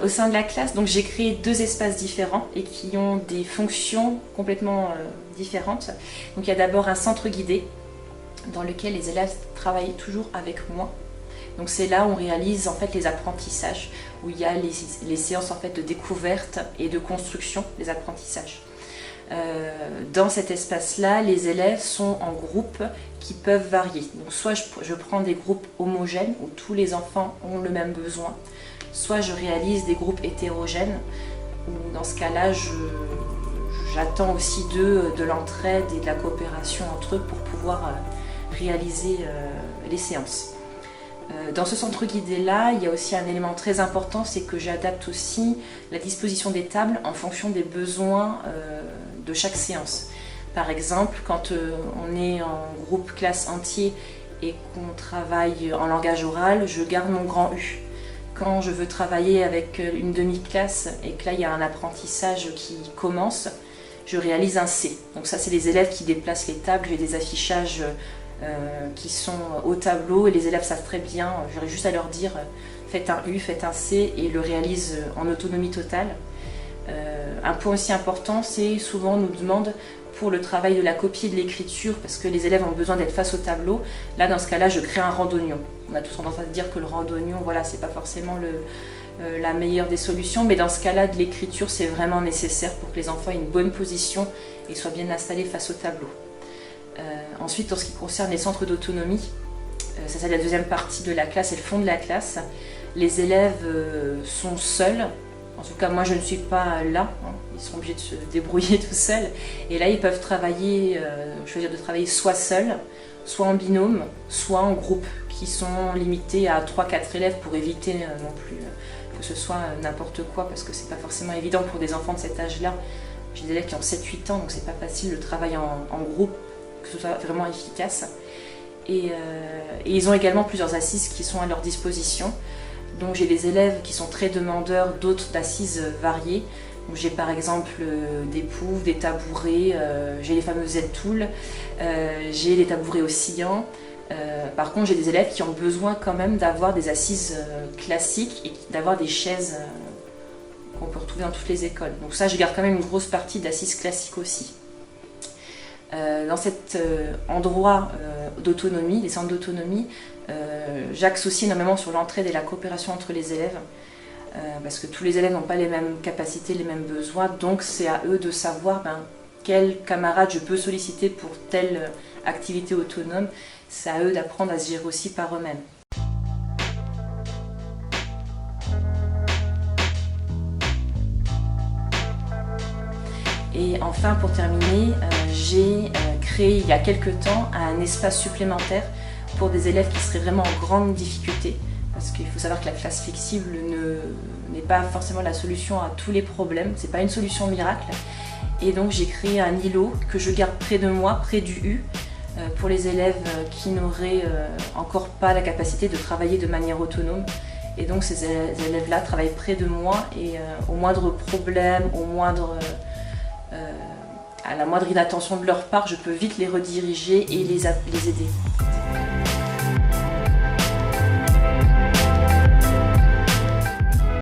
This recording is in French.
Au sein de la classe, donc j'ai créé 2 espaces différents et qui ont des fonctions complètement différentes. Donc il y a d'abord un centre guidé dans lequel les élèves travaillent toujours avec moi. Donc c'est là où on réalise en fait les apprentissages, où il y a les séances en fait de découverte et de construction des apprentissages. Dans cet espace-là, les élèves sont en groupes qui peuvent varier. Donc soit je prends des groupes homogènes où tous les enfants ont le même besoin, soit je réalise des groupes hétérogènes où dans ce cas-là, j'attends aussi d'eux de l'entraide et de la coopération entre eux pour pouvoir réaliser les séances. Dans ce centre guidé-là, il y a aussi un élément très important, c'est que j'adapte aussi la disposition des tables en fonction des besoins de chaque séance. Par exemple, quand on est en groupe classe entier et qu'on travaille en langage oral, je garde mon grand U. Quand je veux travailler avec une demi-classe et que là il y a un apprentissage qui commence, je réalise un C. Donc ça c'est les élèves qui déplacent les tables, j'ai des affichages qui sont au tableau et les élèves savent très bien, j'aurais juste à leur dire faites un U, faites un C et ils le réalisent en autonomie totale. Un point aussi important, c'est souvent on nous demande pour le travail de la copie et de l'écriture, parce que les élèves ont besoin d'être face au tableau. Là, dans ce cas-là, je crée un randonnion. On a tous tendance à se dire que le randonnion, voilà, c'est pas forcément la meilleure des solutions, mais dans ce cas-là, de l'écriture, c'est vraiment nécessaire pour que les enfants aient une bonne position et soient bien installés face au tableau. Ensuite, en ce qui concerne les centres d'autonomie, ça c'est la deuxième partie de la classe et le fond de la classe. Les élèves sont seuls. En tout cas, moi je ne suis pas là, hein. Ils sont obligés de se débrouiller tout seuls. Et là, ils peuvent travailler, choisir de travailler soit seuls, soit en binôme, soit en groupe, qui sont limités à 3-4 élèves pour éviter non plus que ce soit n'importe quoi, parce que c'est pas forcément évident pour des enfants de cet âge-là. J'ai des élèves qui ont 7-8 ans, donc c'est pas facile le travail en groupe, que ce soit vraiment efficace. Et ils ont également plusieurs assises qui sont à leur disposition. Donc j'ai des élèves qui sont très demandeurs, d'autres d'assises variées. J'ai par exemple des poufs, des tabourets, j'ai les fameux Z-tools, j'ai les tabourets oscillants. Par contre, j'ai des élèves qui ont besoin quand même d'avoir des assises classiques et d'avoir des chaises qu'on peut retrouver dans toutes les écoles. Donc ça, je garde quand même une grosse partie d'assises classiques aussi. Dans cet endroit d'autonomie, les centres d'autonomie, j'axe aussi énormément sur l'entraide et la coopération entre les élèves, parce que tous les élèves n'ont pas les mêmes capacités, les mêmes besoins, donc c'est à eux de savoir quel camarade je peux solliciter pour telle activité autonome. C'est à eux d'apprendre à se gérer aussi par eux-mêmes. Et enfin, pour terminer, j'ai créé il y a quelques temps un espace supplémentaire pour des élèves qui seraient vraiment en grande difficulté. Parce qu'il faut savoir que la classe flexible n'est pas forcément la solution à tous les problèmes, c'est pas une solution miracle. Et donc j'ai créé un îlot que je garde près de moi, près du U, pour les élèves qui n'auraient encore pas la capacité de travailler de manière autonome. Et donc ces élèves-là travaillent près de moi et au moindre problème, à la moindre inattention de leur part, je peux vite les rediriger et les aider.